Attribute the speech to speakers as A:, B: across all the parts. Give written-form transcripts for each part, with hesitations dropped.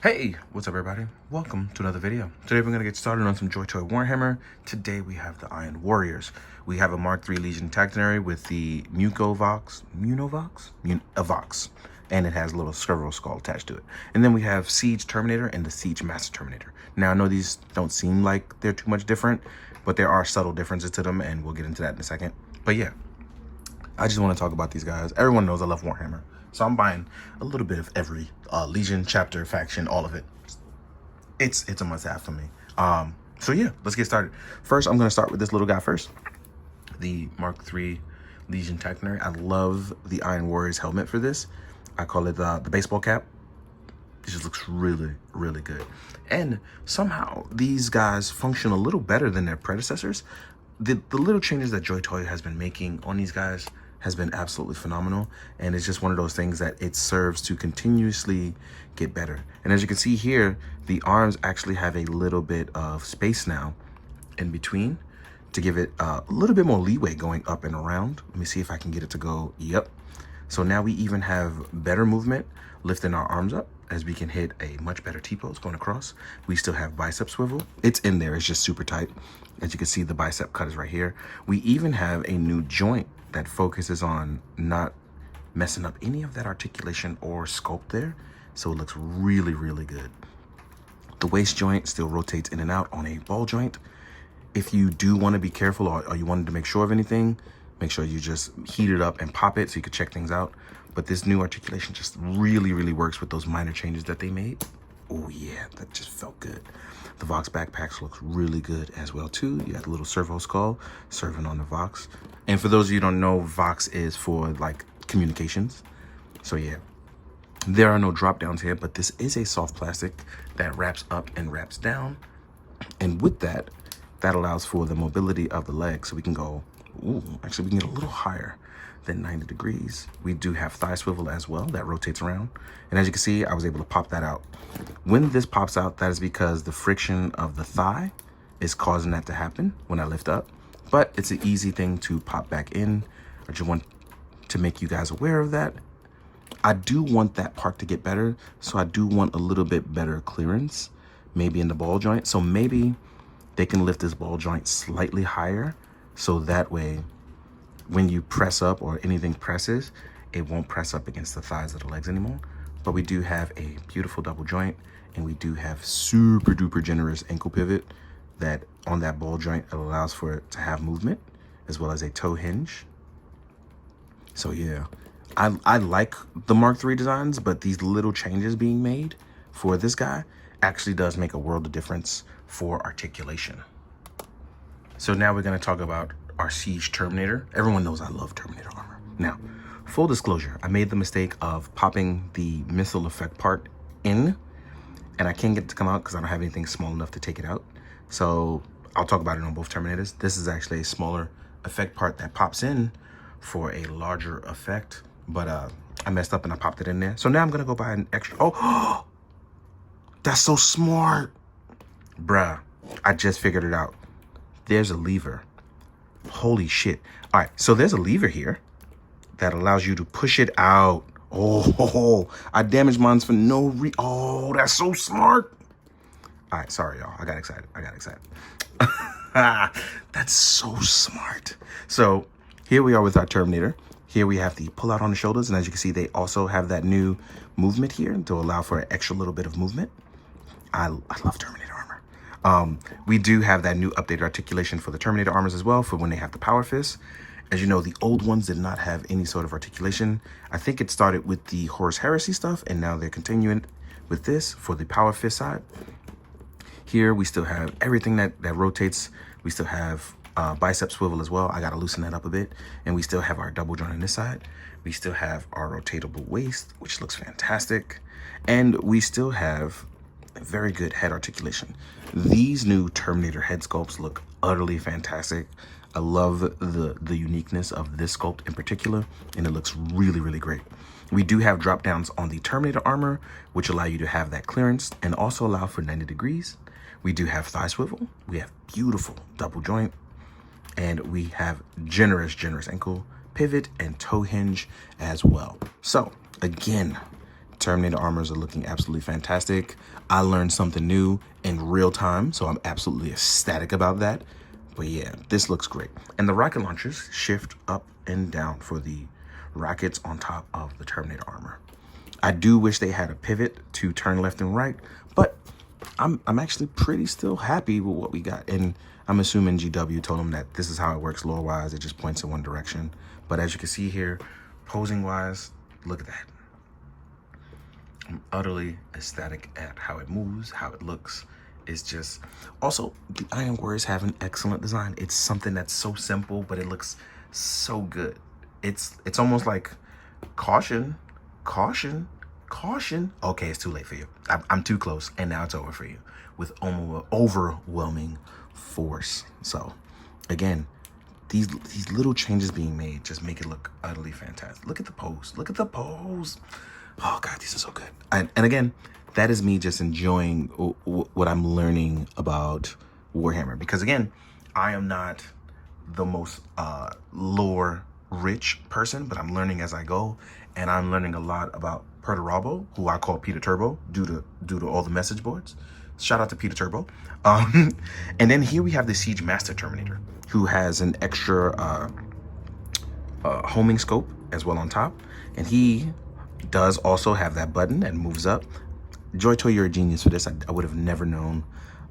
A: Hey, what's up everybody? Welcome to another video. Today we're going to get started on some Joytoy Warhammer. Today we have the Iron Warriors. We have a Mark III Legion Legionary with the Mucovox, and it has a little servo skull attached to it. And then we have Seige Terminator and the Seige Master Terminator. Now I know these don't seem like they're too much different, but there are subtle differences to them, and we'll get into that in a second. But yeah, I just want to talk about these guys. Everyone knows I love Warhammer, so I'm buying a little bit of every Legion, chapter, faction, all of it. It's a must-have for me. So yeah, let's get started. First, I'm going to start with this little guy first. The Mark III Legion Legionary. I love the Iron Warriors helmet for this. I call it the baseball cap. It just looks really, really good. And somehow these guys function a little better than their predecessors. The little changes that Joytoy has been making on these guys has been absolutely phenomenal, and it's just one of those things that it serves to continuously get better. And as you can see here, the arms actually have a little bit of space now in between to give it a little bit more leeway going up and around. Let me see if I can get it to go. Yep. So now we even have better movement lifting our arms up, as we can hit a much better T-pose going across. We still have bicep swivel. It's in there. It's just super tight. As you can see, the bicep cut is right here. We even have a new joint that focuses on not messing up any of that articulation or sculpt there. So it looks really, really good. The waist joint still rotates in and out on a ball joint. If you do want to be careful, or you wanted to make sure of anything, make sure you just heat it up and pop it so you could check things out. But this new articulation just really, really works with those minor changes that they made. Oh yeah, that just felt good. The Vox backpacks looks really good as well too. You got the little servo skull serving on the Vox. And for those of you who don't know, Vox is for like communications. So yeah, there are no drop downs here, but this is a soft plastic that wraps up and wraps down. And with that, that allows for the mobility of the leg. So we can go, actually we can get a little higher than 90 degrees. We do have thigh swivel as well that rotates around. And as you can see, I was able to pop that out. When this pops out, that is because the friction of the thigh is causing that to happen when I lift up. But it's an easy thing to pop back in. I just want to make you guys aware of that. I do want that part to get better. So I do want a little bit better clearance, maybe in the ball joint. So maybe they can lift this ball joint slightly higher. So that way, when you press up or anything presses, it won't press up against the thighs of the legs anymore. But we do have a beautiful double joint, and we do have super duper generous ankle pivot that on that ball joint, it allows for it to have movement as well as a toe hinge. So yeah, I like the Mark III designs, but these little changes being made for this guy actually does make a world of difference for articulation. So now we're going to talk about our Seige Terminator. Everyone knows I love Terminator armor. Now, full disclosure, I made the mistake of popping the missile effect part in, and I can't get it to come out because I don't have anything small enough to take it out. So I'll talk about it on both Terminators. This is actually a smaller effect part that pops in for a larger effect, but I messed up and I popped it in there. So now I'm going to go buy an extra. Oh, that's so smart. Bruh, I just figured it out. There's a lever. Holy shit. All right, so there's a lever here that allows you to push it out. Oh, I damaged mine for no reason. Oh, that's so smart. All right, sorry, y'all. I got excited. That's so smart. So here we are with our Terminator. Here we have the pull out on the shoulders. And as you can see, they also have that new movement here to allow for an extra little bit of movement. I love Terminator armor. We do have that new updated articulation for the Terminator armors as well for when they have the power fist. As you know, the old ones did not have any sort of articulation. I think it started with the Horus Heresy stuff, and now they're continuing with this for the power fist side. Here we still have everything that rotates. We still have bicep swivel as well. I got to loosen that up a bit. And we still have our double joint on this side. We still have our rotatable waist, which looks fantastic. And we still have very good head articulation. These new Terminator head sculpts look utterly fantastic. I love the uniqueness of this sculpt in particular, and it looks really, really great. We do have drop downs on the Terminator armor, which allow you to have that clearance and also allow for 90 degrees. We do have thigh swivel. We have beautiful double joint, and we have generous ankle pivot and toe hinge as well. So again, Terminator armors are looking absolutely fantastic. I learned something new in real time, so I'm absolutely ecstatic about that. But yeah, this looks great. And the rocket launchers shift up and down for the rockets on top of the Terminator armor. I do wish they had a pivot to turn left and right, but I'm actually pretty still happy with what we got. And I'm assuming GW told them that this is how it works lore-wise. It just points in one direction. But as you can see here, posing-wise, look at that. I'm utterly ecstatic at how it moves, how it looks. It's just... Also, the Iron Warriors have an excellent design. It's something that's so simple, but it looks so good. It's almost like caution. Okay, it's too late for you. I'm too close, and now it's over for you with overwhelming force. So, again, these little changes being made just make it look utterly fantastic. Look at the pose. Look at the pose. Oh God, these are so good. And again, that is me just enjoying what I'm learning about Warhammer, because again, I am not the most lore rich person, but I'm learning as I go, and I'm learning a lot about Perturabo, who I call Peter Turbo due to all the message boards. Shout out to Peter Turbo. And then here we have the Siege Master Terminator, who has an extra homing scope as well on top, and he does also have that button that moves up. Joytoy, you're a genius for this. I would have never known.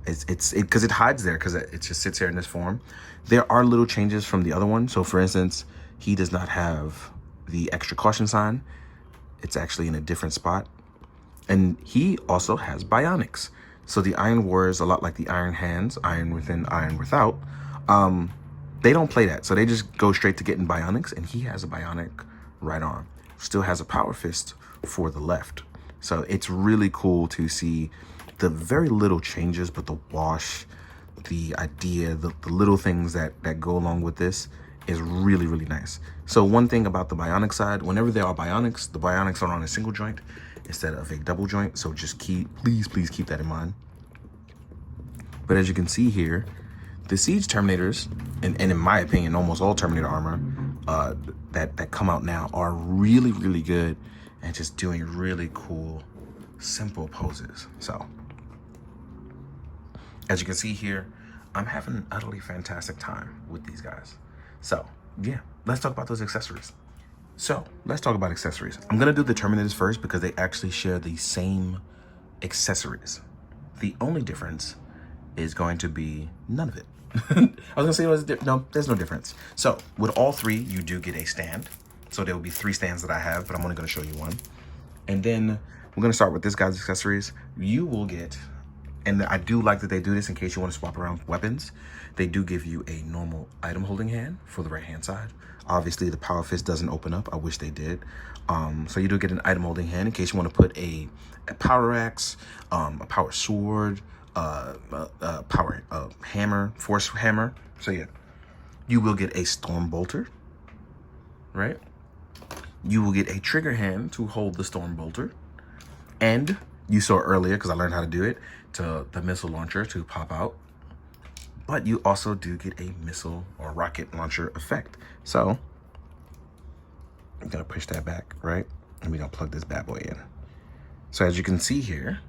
A: It's because it hides there, because it just sits here in this form. There are little changes from the other one. So for instance, he does not have the extra caution sign. It's actually in a different spot. And he also has bionics. So the Iron Warriors, a lot like the Iron Hands, Iron Within, Iron Without, they don't play that. So they just go straight to getting bionics, and he has a bionic right arm. Still has a power fist for the left. So it's really cool to see the very little changes, but the wash, the idea, the little things that go along with this is really, really nice. So one thing about the bionic side, whenever there are bionics, the bionics are on a single joint instead of a double joint. So just please keep that in mind. But as you can see here, the Siege Terminators, and in my opinion, almost all Terminator armor that come out now are really, really good and just doing really cool, simple poses. So as you can see here, I'm having an utterly fantastic time with these guys. So yeah, let's talk about those accessories. So let's talk about accessories. I'm gonna do the Terminators first because they actually share the same accessories. The only difference is going to be none of it. I was gonna say no, there's no difference. So with all three, you do get a stand. So there will be 3 stands that I have, but I'm only gonna show you one. And then we're gonna start with this guy's accessories. You will get, and I do like that they do this in case you want to swap around weapons. They do give you a normal item holding hand for the right hand side. Obviously the power fist doesn't open up. I wish they did. So you do get an item holding hand in case you want to put a power axe, a power sword, power hammer, force hammer. So yeah, you will get a storm bolter, right? You will get a trigger hand to hold the storm bolter, and you saw earlier, because I learned how to do it, to the missile launcher to pop out. But you also do get a missile or rocket launcher effect. So I'm gonna push that back, right? And we're gonna plug this bad boy in. So as you can see here,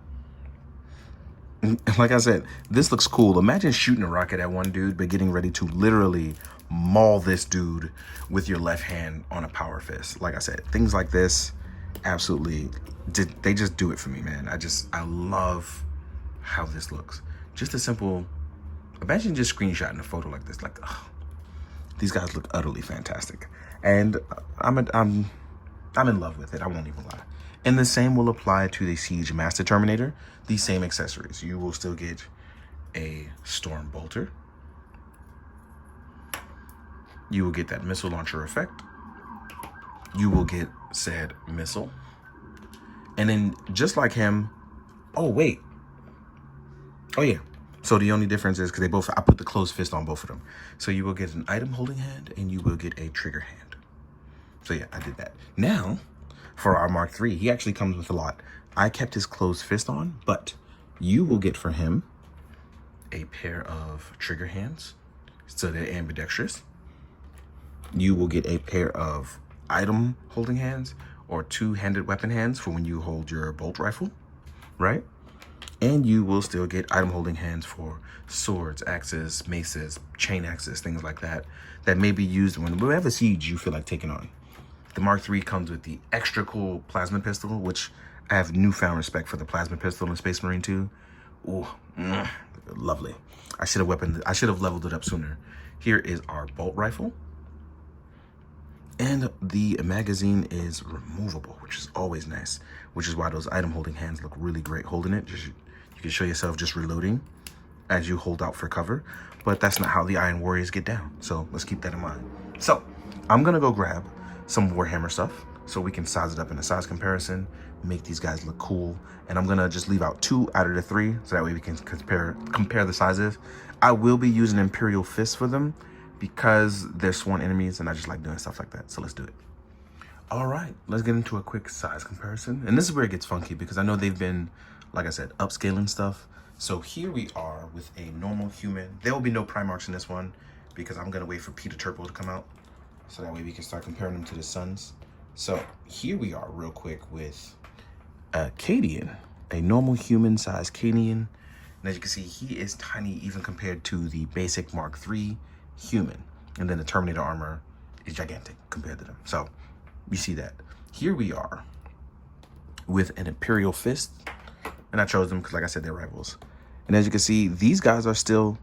A: like I said, this looks cool. Imagine shooting a rocket at one dude, but getting ready to literally maul this dude with your left hand on a power fist. Like I said, things like this, absolutely, they just do it for me, man. I love how this looks. Just a simple, imagine just screenshotting a photo like this. Like, oh, these guys look utterly fantastic. And I'm in love with it, I won't even lie. And the same will apply to the Siege Master Terminator. These same accessories. You will still get a storm bolter. You will get that missile launcher effect. You will get said missile. And then just like him, oh wait. Oh yeah. So the only difference is because I put the closed fist on both of them. So you will get an item holding hand and you will get a trigger hand. So yeah, I did that. Now, for our Mark III, he actually comes with a lot. I kept his closed fist on, but you will get for him a pair of trigger hands, so they're ambidextrous. You will get a pair of item holding hands, or two-handed weapon hands for when you hold your bolt rifle, right? And you will still get item holding hands for swords, axes, maces, chain axes, things like that, that may be used when whatever siege you feel like taking on. The Mark III comes with the extra cool plasma pistol, which I have newfound respect for the plasma pistol in Space Marine 2. Ooh, lovely. I should have leveled it up sooner. Here is our bolt rifle. And the magazine is removable, which is always nice, which is why those item holding hands look really great holding it. You can show yourself just reloading as you hold out for cover, but that's not how the Iron Warriors get down. So let's keep that in mind. So I'm gonna go grab some Warhammer stuff so we can size it up in a size comparison, make these guys look cool. And I'm gonna just leave out 2 out of the 3 so that way we can compare the sizes. I will be using Imperial Fists for them because they're sworn enemies and I just like doing stuff like that. So let's do it. All right, let's get into a quick size comparison. And this is where it gets funky because I know they've been, like I said, upscaling stuff. So here we are with a normal human. There will be no Primarchs in this one because I'm gonna wait for Peter Turpo to come out so that way we can start comparing them to the sons. So here we are real quick with a Cadian, a normal human size Cadian. And as you can see, he is tiny even compared to the basic Mark III human. And then the Terminator armor is gigantic compared to them. So you see that. Here we are with an Imperial Fist. And I chose them because, like I said, they're rivals. And as you can see, these guys are still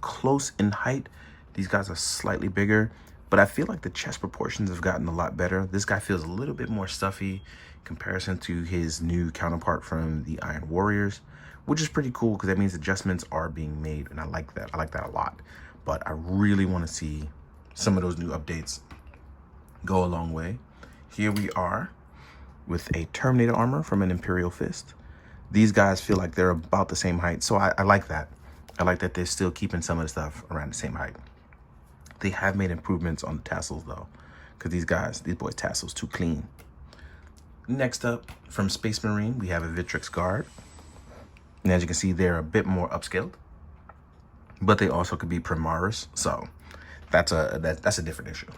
A: close in height. These guys are slightly bigger, but I feel like the chest proportions have gotten a lot better. This guy feels a little bit more stuffy in comparison to his new counterpart from the Iron Warriors, which is pretty cool because that means adjustments are being made. And I like that. I like that a lot. But I really want to see some of those new updates go a long way. Here we are with a Terminator armor from an Imperial Fist. These guys feel like they're about the same height. So I like that. I like that they're still keeping some of the stuff around the same height. They have made improvements on the tassels though, because these boys' tassels too clean. Next up, from Space Marine, we have a Victrix Guard. And as you can see, they're a bit more upscaled, but they also could be Primaris. So that's a different issue.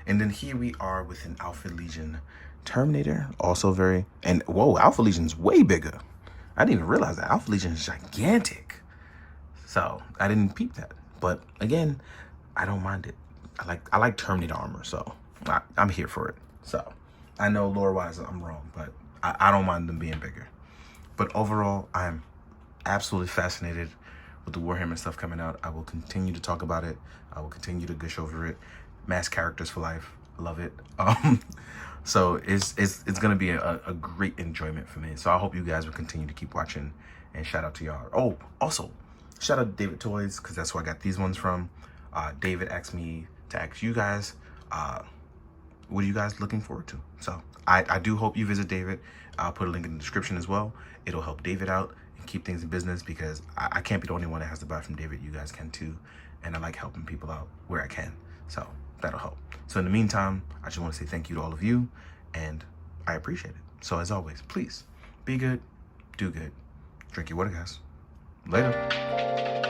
A: And then here we are with an Alpha Legion Terminator, also whoa, Alpha Legion's way bigger. I didn't even realize that. Alpha Legion is gigantic. So I didn't peep that. But again, I don't mind it. I like Terminator armor, so I'm here for it. So I know lore-wise I'm wrong, but I don't mind them being bigger. But overall, I'm absolutely fascinated with the Warhammer stuff coming out. I will continue to talk about it. I will continue to gush over it. Mass characters for life. Love it. So it's gonna be a great enjoyment for me. So I hope you guys will continue to keep watching, and shout out to y'all. Oh, also shout out to David Toys, because that's where I got these ones from. David asked me to ask you guys, what are you guys looking forward to? So I do hope you visit David. I'll put a link in the description as well. It'll help David out and keep things in business, because I can't be the only one that has to buy from David. You guys can too. And I like helping people out where I can. So that'll help. So in the meantime, I just want to say thank you to all of you, and I appreciate it. So as always, please be good, do good, drink your water, guys. Later.